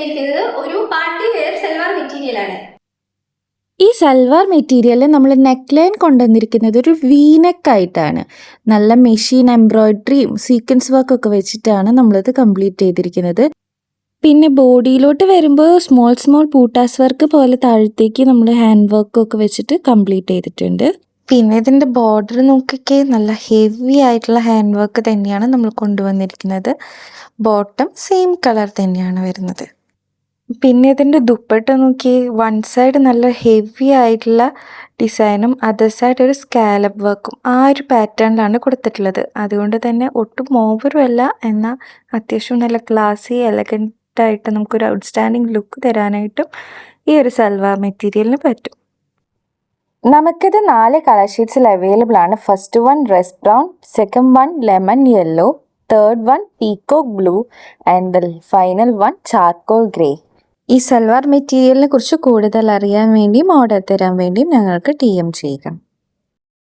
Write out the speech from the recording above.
വന്നിരിക്കുന്നത് ഒരു party wear salwar material ആണ്. ഈ സൽവാർ മെറ്റീരിയലിൽ നമ്മൾ നെക്ക് ലൈൻ കൊണ്ടുവന്നിരിക്കുന്നത് ഒരു വീനെക്ക് ആയിട്ടാണ്. നല്ല മെഷീൻ എംബ്രോയിഡറിയും സീക്വൻസ് വർക്കൊക്കെ വെച്ചിട്ടാണ് നമ്മളിത് കംപ്ലീറ്റ് ചെയ്തിരിക്കുന്നത്. പിന്നെ ബോഡിയിലോട്ട് വരുമ്പോൾ സ്മോൾ പൂട്ടാസ് വർക്ക് പോലെ താഴത്തേക്ക് നമ്മൾ ഹാൻഡ് വർക്കൊക്കെ വെച്ചിട്ട് കംപ്ലീറ്റ് ചെയ്തിട്ടുണ്ട്. പിന്നെ ഇതിൻ്റെ ബോർഡർ നോക്കിയൊക്കെ നല്ല ഹെവി ആയിട്ടുള്ള ഹാൻഡ് വർക്ക് തന്നെയാണ് നമ്മൾ കൊണ്ടുവന്നിരിക്കുന്നത്. ബോട്ടം സെയിം കളർ തന്നെയാണ് വരുന്നത്. പിന്നെ ഇതിൻ്റെ ദുപ്പട്ട നോക്കി വൺ സൈഡ് നല്ല ഹെവി ആയിട്ടുള്ള ഡിസൈനും അതർ സൈഡ് ഒരു സ്കാലപ്പ് വർക്കും ആ ഒരു പാറ്റേണിലാണ് കൊടുത്തിട്ടുള്ളത്. അതുകൊണ്ട് തന്നെ ഒട്ടും ഓവറും അല്ല, എന്നാൽ അത്യാവശ്യം നല്ല ക്ലാസി എലഗൻ്റ് ആയിട്ട് നമുക്കൊരു ഔട്ട്സ്റ്റാൻഡിങ് ലുക്ക് തരാനായിട്ടും ഈ ഒരു സൽവാർ മെറ്റീരിയലിന് പറ്റും. നമുക്കിത് 4 കളർ ഷീറ്റ്സിൽ അവൈലബിൾ ആണ്. First one rest brown, second one lemon yellow, third one peacock blue and the final one charcoal grey. ഈ സൽവാർ മെറ്റീരിയലിനെ കുറിച്ച് കൂടുതൽ അറിയാൻ വേണ്ടിയും ഓർഡർ തരാൻ വേണ്ടിയും ഞങ്ങൾക്ക് DM ചെയ്യുക.